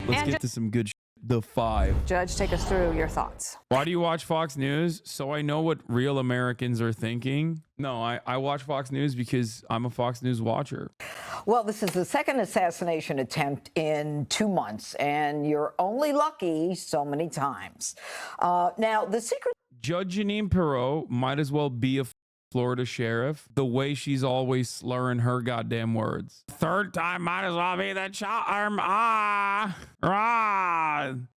Let's get to some good The 5. Judge, take us through your thoughts. Why do you watch Fox News? So I know what real Americans are thinking. No, I watch Fox News because I'm a Fox News watcher. Well, this is the second assassination attempt in 2 months, and you're only lucky so many times. Now, the secret... Judge Jeanine Pirro might as well be a Florida sheriff, the way she's always slurring her goddamn words. Third time might as well be the charm.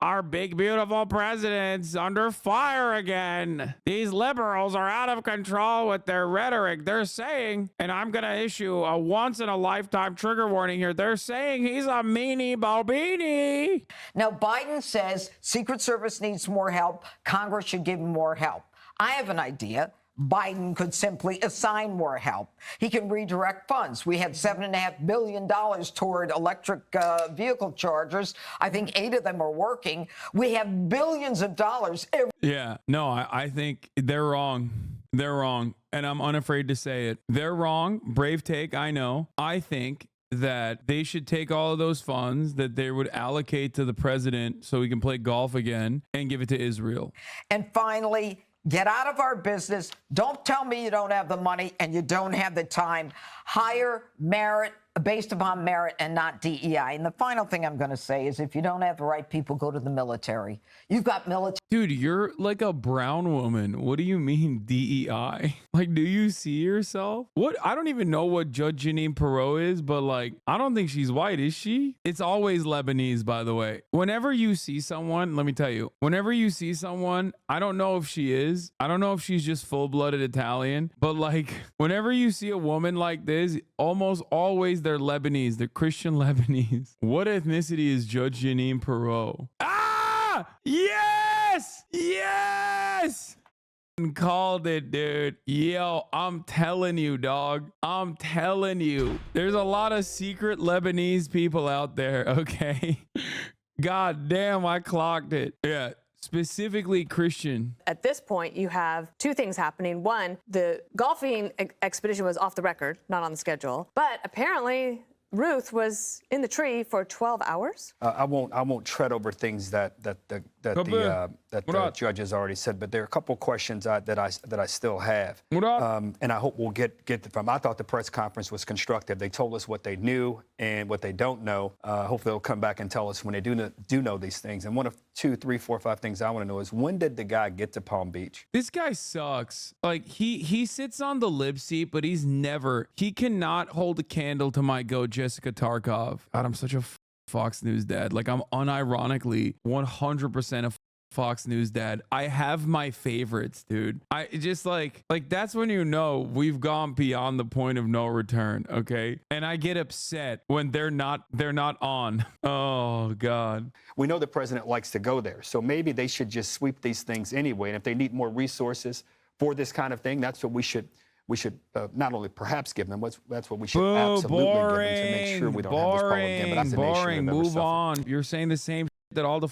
Our big beautiful president's under fire again. These liberals are out of control with their rhetoric. They're saying, and I'm gonna issue a once in a lifetime trigger warning here, they're saying he's a meanie bobini. Now, Biden says Secret Service needs more help. Congress should give him more help. I have an idea. Biden could simply assign more help. He can redirect funds. We had $7.5 billion toward electric vehicle chargers. I think 8 of them are working. We have billions of dollars. Yeah, no, I think they're wrong. They're wrong. And I'm unafraid to say it. They're wrong. Brave take, I know. I think that they should take all of those funds that they would allocate to the president so he can play golf again and give it to Israel. And finally, get out of our business. Don't tell me you don't have the money and you don't have the time. Hire merit, based upon merit and not DEI. And the final thing I'm going to say is if you don't have the right people, go to the military. You've got military. Dude, you're like a brown woman. What do you mean DEI? Like, do you see yourself? What? I don't even know what Judge Jeanine Pirro is, but like, I don't think she's white, is she? It's always Lebanese, by the way. Whenever you see someone, let me tell you, whenever you see someone, I don't know if she is. I don't know if she's just full-blooded Italian, but like, whenever you see a woman like this, almost always they're Lebanese. They're Christian Lebanese. What ethnicity is Judge Jeanine Pirro? Ah! Yes! Yes! Called it, dude. Yo, I'm telling you, dog. I'm telling you. There's a lot of secret Lebanese people out there, okay? God damn, I clocked it. Yeah. Specifically Christian. At this point, you have 2 things happening. One, the golfing expedition was off the record, not on the schedule. But apparently, Ruth was in the tree for 12 hours. I won't tread over things that the judge has already said, but there are a couple questions that I still have, and I hope we'll get from. I thought the press conference was constructive. They told us what they knew and what they don't know. Hopefully, they'll come back and tell us when they do know these things. And one of 2, 3, 4, 5 things I want to know is when did the guy get to Palm Beach? This guy sucks. Like he sits on the lip seat, but he cannot hold a candle to my go Jessica Tarkov. God, I'm such a Fox News dad. Like I'm unironically 100% a Fox News dad. I have my favorites, dude. I just like that's when you know we've gone beyond the point of no return, okay? And I get upset when they're not on. Oh God. We know the president likes to go there, so maybe they should just sweep these things anyway. And if they need more resources for this kind of thing, that's what we should not only perhaps give them, that's what we should absolutely give them to make sure we don't have this problem again. But that's the nation Move on. You're saying the same that all the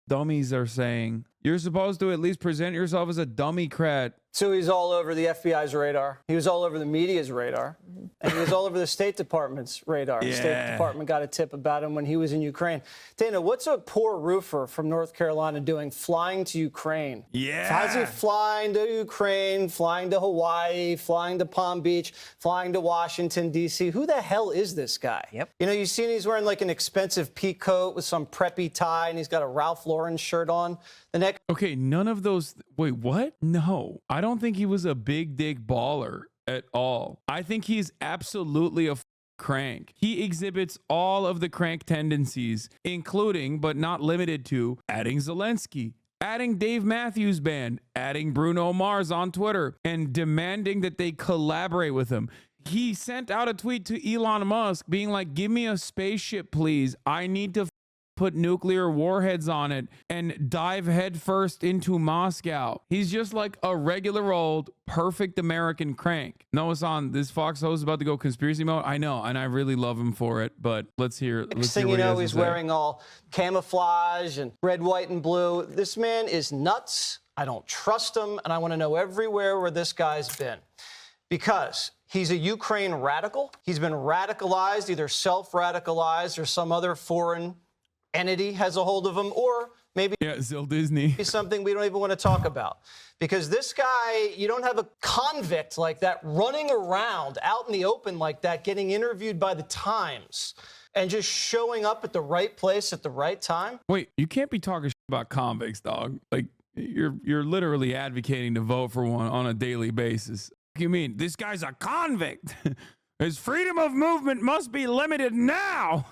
dummies are saying. You're supposed to at least present yourself as a dummy-crat. So he's all over the FBI's radar. He was all over the media's radar. And he was all over the State Department's radar. Yeah. The State Department got a tip about him when he was in Ukraine. Dana, what's a poor roofer from North Carolina doing flying to Ukraine? Yeah. How's he flying to Ukraine, flying to Hawaii, flying to Palm Beach, flying to Washington, D.C.? Who the hell is this guy? Yep. You know, you see he's wearing like an expensive pea coat with some preppy tie, and he's got a Ralph Lauren shirt on. The next. Okay, none of those. Wait, what? No, I don't think he was a big dick baller at all. I think he's absolutely a crank. He exhibits all of the crank tendencies, including but not limited to adding Zelensky, adding Dave Matthews Band, adding Bruno Mars on Twitter, and demanding that they collaborate with him. He sent out a tweet to Elon Musk being like, give me a spaceship, please. I need to put nuclear warheads on it and dive headfirst into Moscow. He's just like a regular old perfect American crank. Noah San, this Fox host is about to go conspiracy mode. I know, and I really love him for it, but let's hear Next thing you know, he's wearing all camouflage and red, white, and blue. This man is nuts. I don't trust him, and I want to know everywhere where this guy's been. Because he's a Ukraine radical. He's been radicalized, either self-radicalized or some other foreign entity has a hold of him, or maybe Zill Disney. something we don't even want to talk about. Because this guy, you don't have a convict like that running around out in the open like that, getting interviewed by the Times and just showing up at the right place at the right time. Wait, you can't be talking about convicts, dog. Like, you're literally advocating to vote for one on a daily basis. What do you mean? This guy's a convict. His freedom of movement must be limited now.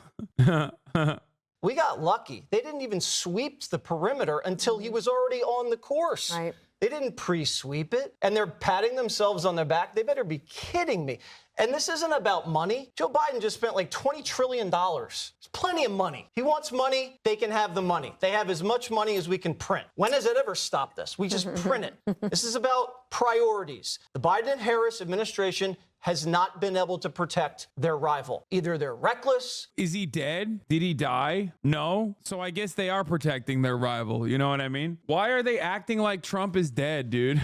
We got lucky. They didn't even sweep the perimeter until he was already on the course. Right. They didn't pre-sweep it, and they're patting themselves on their back. They better be kidding me. And this isn't about money. Joe Biden just spent like $20 trillion. It's plenty of money. He wants money, they can have the money. They have as much money as we can print. When has it ever stopped us? We just print it. This is about priorities. The Biden and Harris administration has not been able to protect their rival. Either they're reckless. Is he dead? Did he die? No. So I guess they are protecting their rival. You know what I mean? Why are they acting like Trump is dead, dude?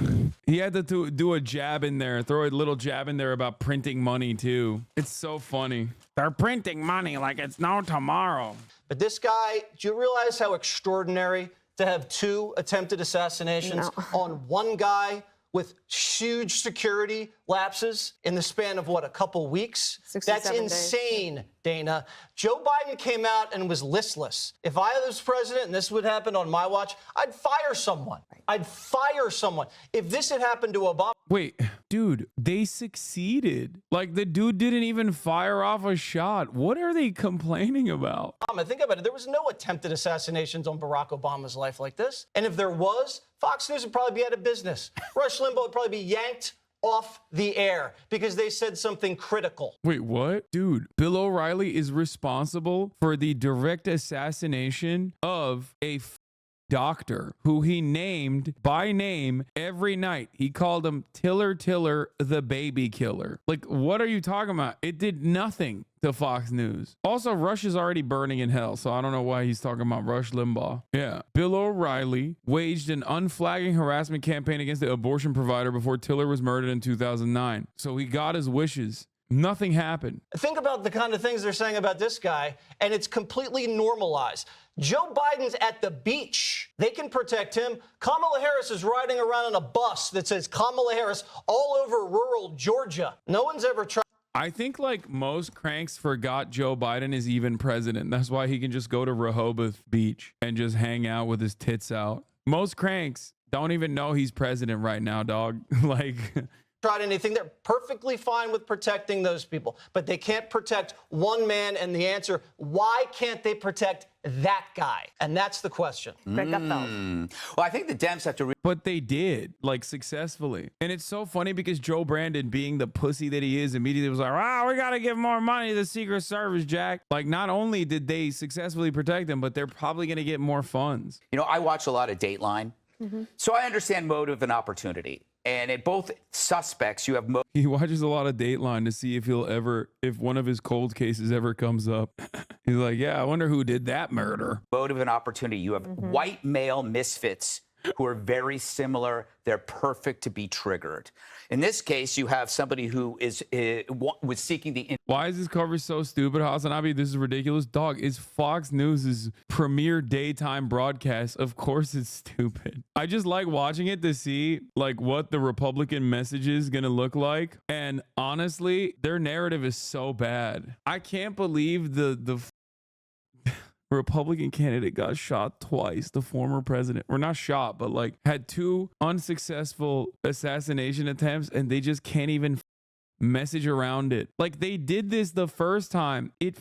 He had to do a jab in there, throw a little jab in there about printing money too. It's so funny. They're printing money like it's no tomorrow. But this guy, do you realize how extraordinary to have 2 attempted assassinations on one guy with huge security lapses in the span of, what, a couple weeks? That's insane, days. Dana. Joe Biden came out and was listless. If I was president and this would happen on my watch, I'd fire someone. I'd fire someone. If this had happened to Obama. Wait, dude, they succeeded. Like, the dude didn't even fire off a shot. What are they complaining about? Think about it. There was no attempted assassinations on Barack Obama's life like this. And if there was, Fox News would probably be out of business. Rush Limbaugh would probably be yanked off the air because they said something critical. Wait, what? Dude, Bill O'Reilly is responsible for the direct assassination of a doctor who he named by name every night. He called him Tiller the baby killer. Like, what are you talking about? It did nothing to Fox News. Also, Rush is already burning in hell, so I don't know why he's talking about Rush Limbaugh. Yeah. Bill O'Reilly waged an unflagging harassment campaign against the abortion provider before Tiller was murdered in 2009. So he got his wishes. Nothing happened. Think about the kind of things they're saying about this guy, and it's completely normalized. Joe Biden's at the beach. They can protect him. Kamala Harris is riding around on a bus that says Kamala Harris all over rural Georgia. No one's ever tried. I think like most cranks forgot Joe Biden is even president. That's why he can just go to Rehoboth Beach and just hang out with his tits out. Most cranks don't even know he's president right now, dog. Like... tried anything. They're perfectly fine with protecting those people, but they can't protect one man. And the answer, why can't they protect that guy? And that's the question. Well, I think the Dems have to... But they did, like, successfully. And it's so funny because Joe Brandon, being the pussy that he is, immediately was like, we got to give more money to the Secret Service, Jack. Like, not only did they successfully protect him, but they're probably going to get more funds. You know, I watch a lot of Dateline, so I understand motive and opportunity. And at both suspects, you have... He watches a lot of Dateline to see if if one of his cold cases ever comes up. He's like, yeah, I wonder who did that murder. Motive and opportunity. You have white male misfits who are very similar. They're perfect to be triggered. In this case, you have somebody who was seeking the... Why is this cover so stupid, HasanAbi? This is ridiculous. Dog, it's Fox News' premier daytime broadcast. Of course it's stupid. I just like watching it to see like what the Republican message is going to look like. And honestly, their narrative is so bad. I can't believe the Republican candidate got shot twice, the former president, or not shot, but like had 2 unsuccessful assassination attempts, and they just can't even message around it. Like, they did this the first time, it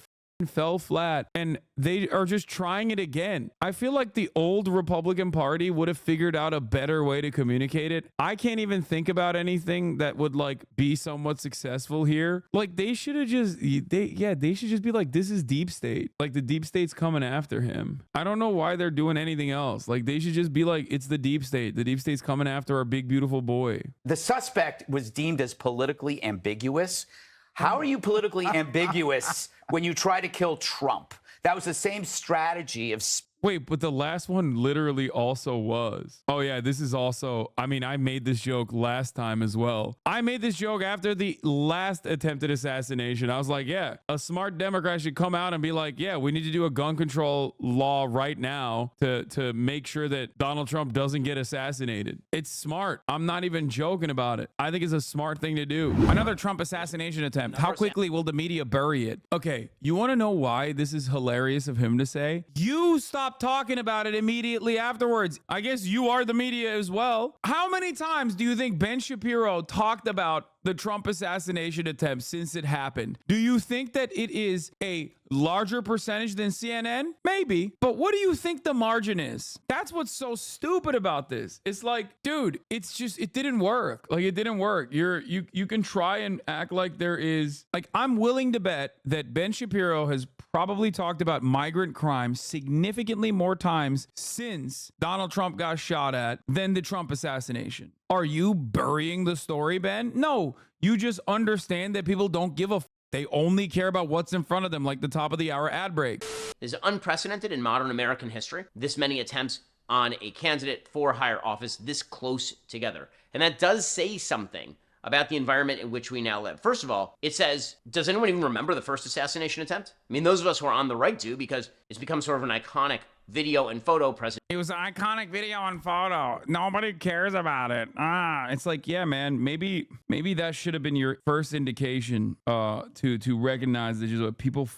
fell flat, and they are just trying it again. I feel like the old Republican Party would have figured out a better way to communicate it. I can't even think about anything that would like be somewhat successful here. Like, they should have just they should just be like, this is deep state. Like, the deep state's coming after him. I don't know why they're doing anything else. Like, they should just be like, it's the deep state. The deep state's coming after our big beautiful boy. The suspect was deemed as politically ambiguous. How are you politically ambiguous when you try to kill Trump? That was the same strategy of Wait, but the last one literally also was. Oh yeah, this is also, I mean, I made this joke last time as well. I made this joke after the last attempted assassination. I was like, yeah, a smart Democrat should come out and be like, yeah, we need to do a gun control law right now to make sure that Donald Trump doesn't get assassinated. It's smart. I'm not even joking about it. I think it's a smart thing to do. Another Trump assassination attempt. How quickly will the media bury it? Okay, you want to know why this is hilarious of him to say? You stop talking about it immediately afterwards. I guess you are the media as well. How many times do you think Ben Shapiro talked about the Trump assassination attempt since it happened? Do you think that it is a larger percentage than CNN? Maybe. But what do you think the margin is? That's what's so stupid about this. It's like, dude, it's just, it didn't work. Like, it didn't work. You can try and act like there is, like, I'm willing to bet that Ben Shapiro has probably talked about migrant crime significantly more times since Donald Trump got shot at than the Trump assassination. Are you burying the story, Ben? No, you just understand that people don't give a f. They only care about what's in front of them, like the top of the hour ad break. Is unprecedented in modern American history. This many attempts on a candidate for higher office this close together. And that does say something about the environment in which we now live. First of all, it says, does anyone even remember the first assassination attempt? I mean, those of us who are on the right do, because it's become sort of an iconic video and photo present. It was an iconic video and photo. Nobody cares about it. It's like, yeah, man, maybe that should have been your first indication to recognize that just what people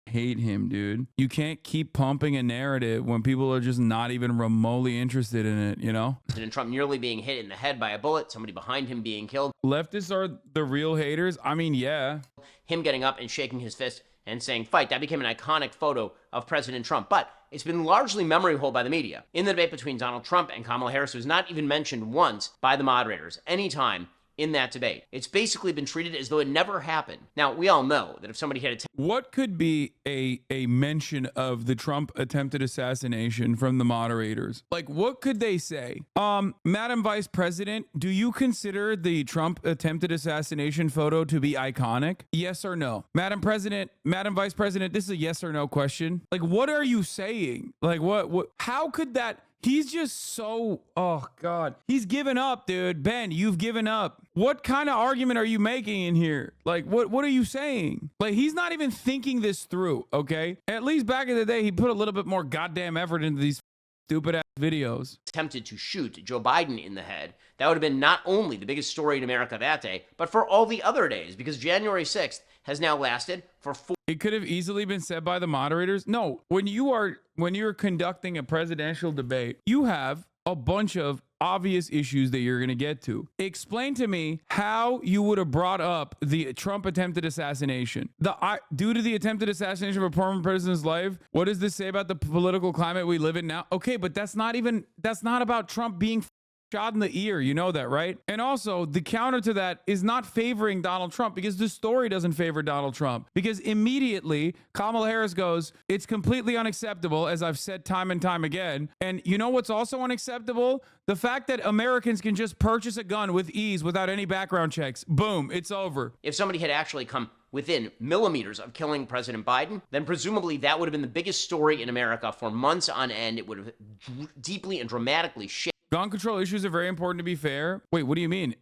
hate him, dude. You can't keep pumping a narrative when people are just not even remotely interested in it, you know? President Trump nearly being hit in the head by a bullet, somebody behind him being killed. Leftists are the real haters. I mean, yeah. Him getting up and shaking his fist and saying, fight. That became an iconic photo of President Trump. But it's been largely memory hold by the media. In the debate between Donald Trump and Kamala Harris, it was not even mentioned once by the moderators anytime in that debate. It's basically been treated as though it never happened. Now, we all know that if somebody had what could be a mention of the Trump attempted assassination from the moderators? Like, what could they say? Madam Vice President, do you consider the Trump attempted assassination photo to be iconic? Yes or no? Madam President, Madam Vice President, this is a yes or no question. Like, what are you saying? Like, what how could that? He's just so, oh God, he's given up, dude. Ben, you've given up. What kind of argument are you making in here? Like, what are you saying? Like, he's not even thinking this through, okay? At least back in the day, he put a little bit more goddamn effort into these stupid ass videos. Attempted to shoot Joe Biden in the head. That would have been not only the biggest story in America that day, but for all the other days, because January 6th has now lasted for 4. It could have easily been said by the moderators. No, when you're conducting a presidential debate, you have a bunch of obvious issues that you're going to get to. Explain to me how you would have brought up the Trump attempted assassination. Due to the attempted assassination of a former president's life, what does this say about the political climate we live in now? Okay, but that's not about Trump being shot in the ear. You know that, right? And also, the counter to that is not favoring Donald Trump, because the story doesn't favor Donald Trump. Because immediately, Kamala Harris goes, it's completely unacceptable, as I've said time and time again. And you know what's also unacceptable? The fact that Americans can just purchase a gun with ease without any background checks. Boom, it's over. If somebody had actually come within millimeters of killing President Biden, then presumably that would have been the biggest story in America for months on end. It would have deeply and dramatically shaped. Gun control issues are very important, to be fair. Wait, what do you mean?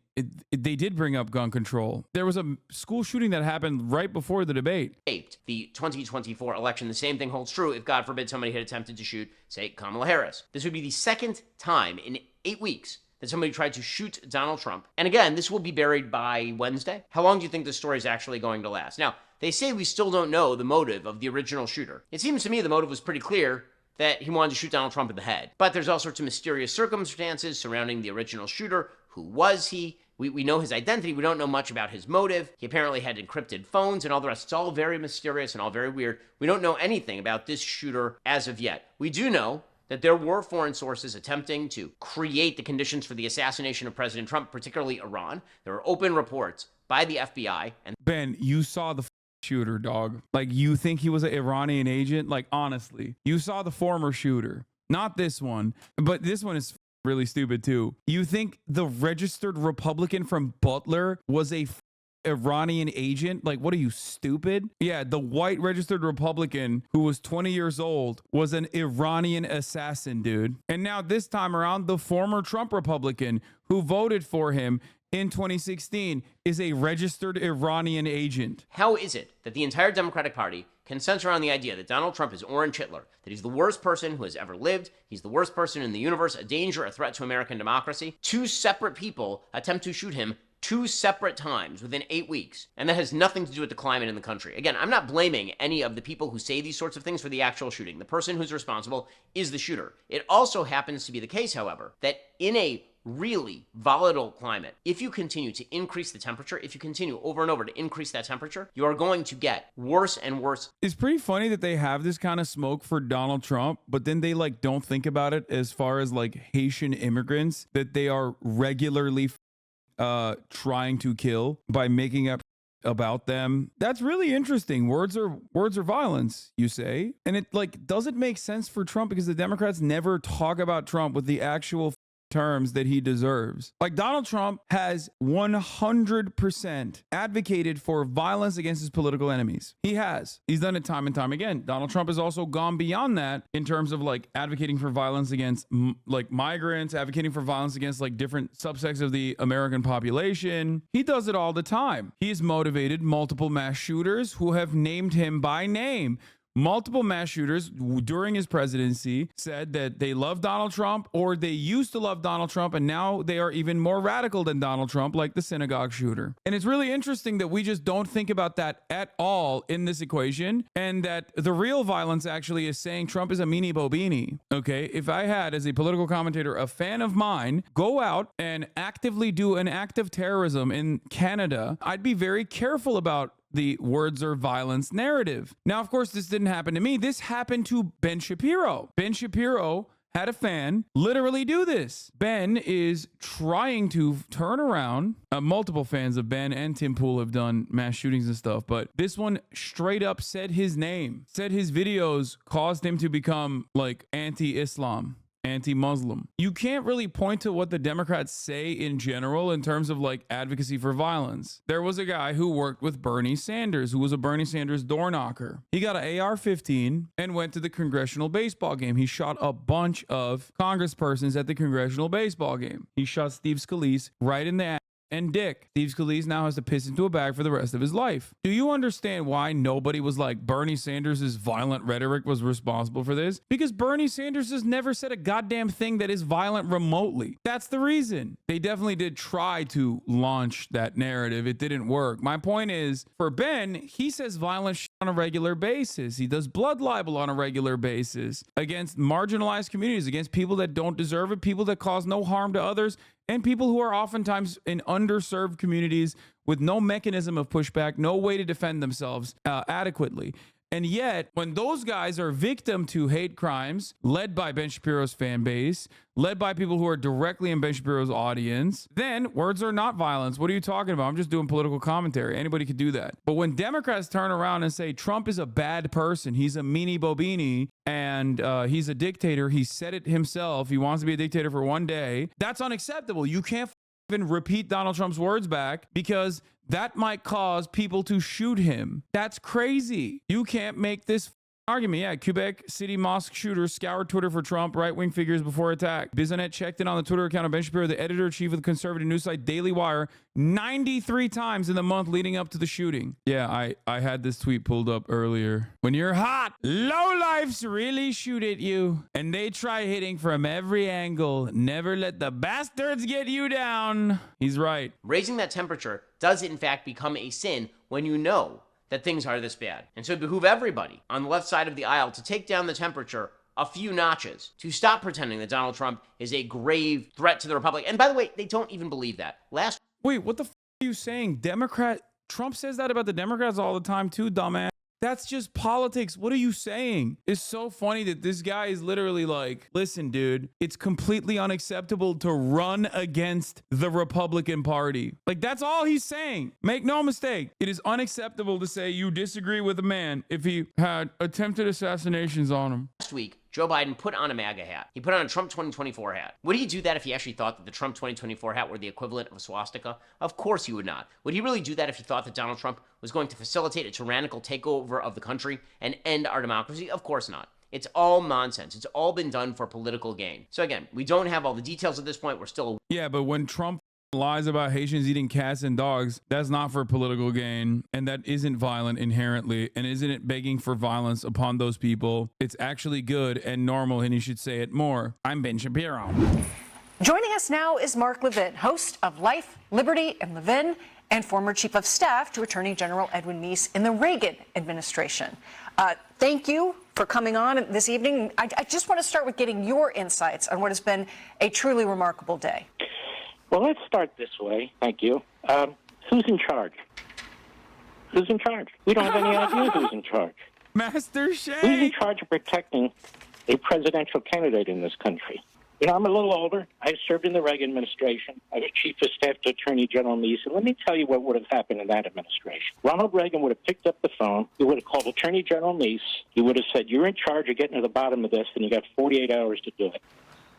They did bring up gun control. There was a school shooting that happened right before the debate. The 2024 election. The same thing holds true if, God forbid, somebody had attempted to shoot, say, Kamala Harris. This would be the second time in 8 weeks that somebody tried to shoot Donald Trump. And again, this will be buried by Wednesday. How long do you think this story is actually going to last? Now, they say we still don't know the motive of the original shooter. It seems to me the motive was pretty clear, that he wanted to shoot Donald Trump in the head. But there's all sorts of mysterious circumstances surrounding the original shooter. Who was he? We know his identity. We don't know much about his motive. He apparently had encrypted phones and all the rest. It's all very mysterious and all very weird. We don't know anything about this shooter as of yet. We do know that there were foreign sources attempting to create the conditions for the assassination of President Trump, particularly Iran. There are open reports by the FBI. And Ben, you saw the shooter, dog. Like, you think he was an Iranian agent? Like, honestly, you saw the former shooter, not this one. But this one is really stupid too. You think the registered Republican from Butler was a Iranian agent? Like, what are you, stupid? Yeah, the white registered Republican who was 20 years old was an Iranian assassin, dude. And now this time around, the former Trump Republican who voted for him in 2016 is a registered Iranian agent. How is it that the entire Democratic Party can center on the idea that Donald Trump is Orange Hitler, that he's the worst person who has ever lived, he's the worst person in the universe, a danger, a threat to American democracy? 2 separate people attempt to shoot him 2 separate times within 8 weeks. And that has nothing to do with the climate in the country. Again, I'm not blaming any of the people who say these sorts of things for the actual shooting. The person who's responsible is the shooter. It also happens to be the case, however, that in a really volatile climate, if you continue to increase the temperature, if you continue over and over to increase that temperature, you are going to get worse and worse. It's pretty funny that they have this kind of smoke for Donald Trump, but then they like don't think about it as far as like Haitian immigrants that they are regularly trying to kill by making up about them. That's really interesting. Words are violence, you say. And it like doesn't make sense for Trump because the Democrats never talk about Trump with the actual terms that he deserves. Like Donald Trump has 100% advocated for violence against his political enemies. He has. He's done it time and time again. Donald Trump has also gone beyond that in terms of like advocating for violence against like migrants, advocating for violence against like different subsects of the American population. He does it all the time. He has motivated multiple mass shooters who have named him by name. Multiple mass shooters during his presidency said that they love Donald Trump or they used to love Donald Trump and now they are even more radical than Donald Trump, like the synagogue shooter. And it's really interesting that we just don't think about that at all in this equation and that the real violence actually is saying Trump is a meanie bobini. Okay, if I had as a political commentator a fan of mine go out and actively do an act of terrorism in Canada, I'd be very careful about the words are violence narrative. Now, of course, this didn't happen to me. This happened to Ben Shapiro. Ben Shapiro had a fan literally do this. Ben is trying to turn around. Multiple fans of Ben and Tim Pool have done mass shootings and stuff, but this one straight up said his name, said his videos caused him to become like anti-Islam, anti-Muslim. You can't really point to what the Democrats say in general in terms of like advocacy for violence. There was a guy who worked with Bernie Sanders, who was a Bernie Sanders door knocker. He got an AR-15 and went to the congressional baseball game. He shot a bunch of congresspersons at the congressional baseball game. He shot Steve Scalise right in the ass and dick. Steve Scalise now has to piss into a bag for the rest of his life. Do you understand why nobody was like Bernie Sanders' violent rhetoric was responsible for this? Because Bernie Sanders has never said a goddamn thing that is violent remotely. That's the reason. They definitely did try to launch that narrative. It didn't work. My point is, for Ben, he says violent shit on a regular basis. He does blood libel on a regular basis against marginalized communities, against people that don't deserve it, people that cause no harm to others, and people who are oftentimes in underserved communities with no mechanism of pushback, no way to defend themselves adequately. And yet, when those guys are victim to hate crimes led by Ben Shapiro's fan base, led by people who are directly in Ben Shapiro's audience, then words are not violence. What are you talking about? I'm just doing political commentary. Anybody could do that. But when Democrats turn around and say Trump is a bad person, he's a meanie bobini, and he's a dictator, he said it himself, he wants to be a dictator for one day, that's unacceptable. You can't even repeat Donald Trump's words back because that might cause people to shoot him. That's crazy. You can't make this argument. Yeah, Quebec City mosque shooters scoured Twitter for Trump right-wing figures before attack. Bizonet checked in on the Twitter account of Ben Shapiro, the editor-in-chief of the conservative news site Daily Wire, 93 times in the month leading up to the shooting. Yeah, I had this tweet pulled up earlier. When you're hot, lowlifes really shoot at you, and they try hitting from every angle. Never let the bastards get you down. He's right. Raising that temperature does in fact become a sin when you know that things are this bad. And so it behoove everybody on the left side of the aisle to take down the temperature a few notches, to stop pretending that Donald Trump is a grave threat to the Republic. And by the way, they don't even believe that. Wait, what the are you saying? Trump says that about the Democrats all the time too, dumbass. That's just politics. What are you saying? It's so funny that this guy is literally like, listen, dude, it's completely unacceptable to run against the Republican Party. Like, that's all he's saying. Make no mistake. It is unacceptable to say you disagree with a man if he had attempted assassinations on him. Last week, Joe Biden put on a MAGA hat. He put on a Trump 2024 hat. Would he do that if he actually thought that the Trump 2024 hat were the equivalent of a swastika? Of course he would not. Would he really do that if he thought that Donald Trump was going to facilitate a tyrannical takeover of the country and end our democracy? Of course not. It's all nonsense. It's all been done for political gain. So again, we don't have all the details at this point. We're still... Yeah, but when Trump lies about Haitians eating cats and dogs, that's not for political gain, and that isn't violent inherently, and isn't it begging for violence upon those people? It's actually good and normal, and you should say it more. I'm Ben Shapiro. Joining us now is Mark Levin, host of Life, Liberty, and Levin, and former chief of staff to Attorney General Edwin Meese in the Reagan administration. Thank you for coming on this evening. I just want to start with getting your insights on what has been a truly remarkable day. Well, let's start this way. Thank you. Who's in charge? Who's in charge? We don't have any idea who's in charge. Master Who's in Shay. charge of protecting a presidential candidate in this country? You know, I'm a little older. I served in the Reagan administration. I was chief of staff to Attorney General Meese. And let me tell you what would have happened in that administration. Ronald Reagan would have picked up the phone. He would have called Attorney General Meese. He would have said, you're in charge of getting to the bottom of this, and you got 48 hours to do it.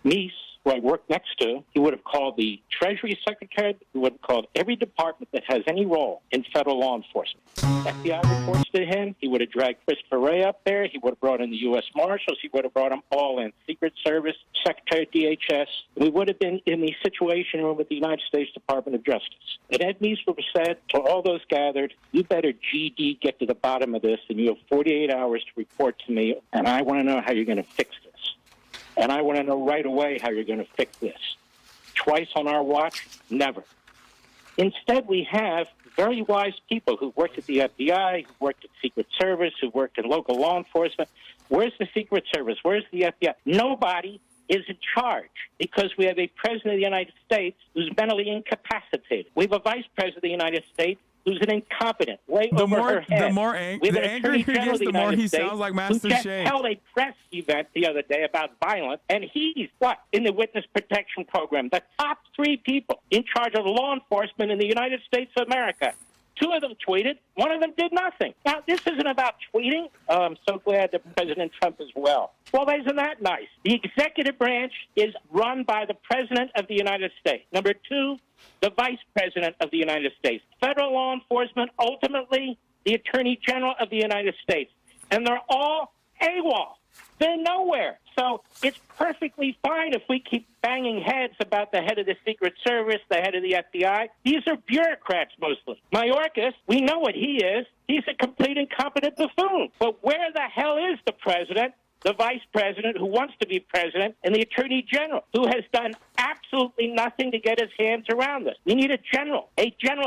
Meese, who I worked next to, he would have called the Treasury Secretary. He would have called every department that has any role in federal law enforcement. FBI reports to him. He would have dragged Christopher Wray up there. He would have brought in the U.S. Marshals. He would have brought them all in. Secret Service, Secretary of DHS. We would have been in the Situation Room with the United States Department of Justice. And Ed Meese would have said to all those gathered, you better GD get to the bottom of this, and you have 48 hours to report to me, and I want to know how you're going to fix this. And I want to know right away how you're going to fix this. Twice on our watch? Never. Instead, we have very wise people who worked at the FBI, who worked at Secret Service, who worked in local law enforcement. Where's the Secret Service? Where's the FBI? Nobody is in charge because we have a president of the United States who's mentally incapacitated. We have a vice president of the United States who's an incompetent, way over her head. The more angry he gets, the more he sounds like Master Shay. Who just held a press event the other day about violence, and he's, in the Witness Protection Program, the top 3 people in charge of law enforcement in the United States of America. 2 of them tweeted. 1 of them did nothing. Now, this isn't about tweeting. I'm so glad that President Trump is well. Well, isn't that nice? The executive branch is run by the President of the United States. Number 2, the Vice President of the United States. Federal law enforcement, ultimately, the Attorney General of the United States. And they're all AWOL. They're nowhere. So it's perfectly fine if we keep banging heads about the head of the Secret Service, the head of the FBI. These are bureaucrats mostly. Mayorkas, we know what he is. He's a complete incompetent buffoon. But where the hell is the president, the vice president who wants to be president, and the attorney general who has done absolutely nothing to get his hands around this? We need a general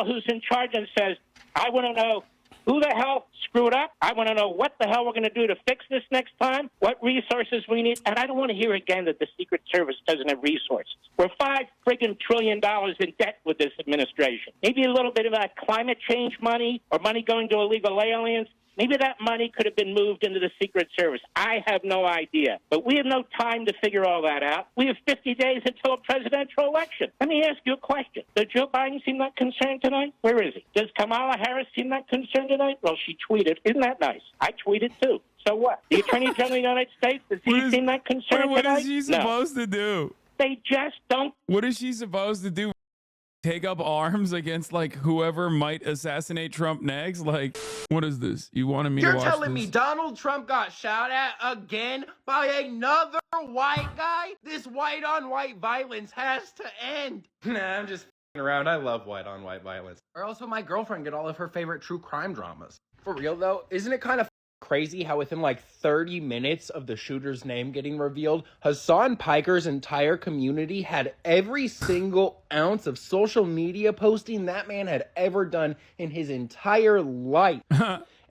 who's in charge and says, I want to know who the hell screwed up. I want to know what the hell we're going to do to fix this next time, what resources we need. And I don't want to hear again that the Secret Service doesn't have resources. We're $5 trillion in debt with this administration. Maybe a little bit of that climate change money or money going to illegal aliens. Maybe that money could have been moved into the Secret Service. I have no idea. But we have no time to figure all that out. We have 50 days until a presidential election. Let me ask you a question. Does Joe Biden seem that concerned tonight? Where is he? Does Kamala Harris seem that concerned tonight? Well, she tweeted. Isn't that nice? I tweeted too. So what? The Attorney General of the United States, does he seem that concerned what tonight? What is she supposed to do? They just don't. What is she supposed to do? Take up arms against like whoever might assassinate Trump next? Like, what is this? You wanted me to watch this? You're telling me Donald Trump got shot at again by another white guy? This white on white violence has to end. Nah, I'm just around. I love white on white violence. Or else will my girlfriend get all of her favorite true crime dramas. For real though, isn't it kind of crazy how within like 30 minutes of the shooter's name getting revealed, Hassan Piker's entire community had every single ounce of social media posting that man had ever done in his entire life.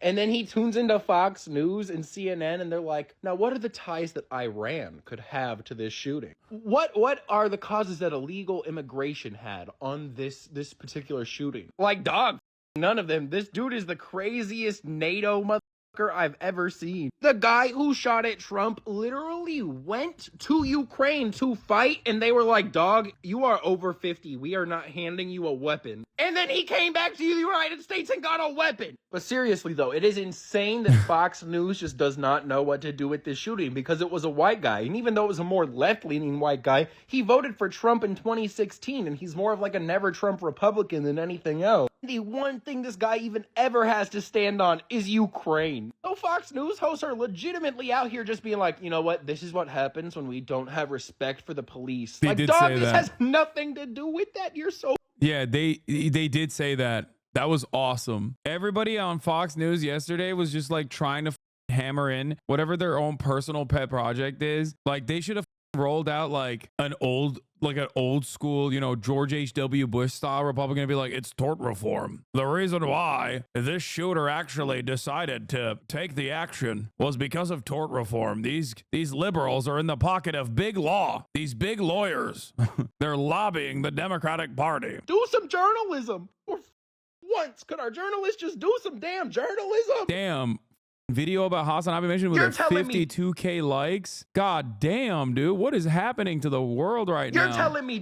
And then he tunes into Fox News and CNN and they're like, now what are the ties that Iran could have to this shooting? What are the causes that illegal immigration had on this particular shooting? Like, dog, none of them. This dude is the craziest NATO I've ever seen. The guy who shot at Trump literally went to Ukraine to fight, and they were like, dog, you are over 50. We are not handing you a weapon. And then he came back to the United States and got a weapon. But seriously, though, it is insane that Fox News just does not know what to do with this shooting because it was a white guy. And even though it was a more left-leaning white guy, he voted for Trump in 2016, and he's more of like a never-Trump Republican than anything else. The one thing this guy even ever has to stand on is Ukraine. So Fox News hosts are legitimately out here just being like, you know what, this is what happens when we don't have respect for the police. They like, did dog, say this that. has nothing to do with that. You're so... Yeah, they did say that. That was awesome. Everybody on Fox News yesterday was just like trying to hammer in whatever their own personal pet project is. Like they should have rolled out like an old school, you know, George H.W. Bush style Republican to be like, it's tort reform. The reason why this shooter actually decided to take the action was because of tort reform. These liberals are in the pocket of big law. These big lawyers, they're lobbying the Democratic Party. Do some journalism. For once, could our journalists just do some damn journalism? Damn. Video about HasanAbi mentioned with You're a telling me- 52K likes. God damn, dude. What is happening to the world right now? You're telling me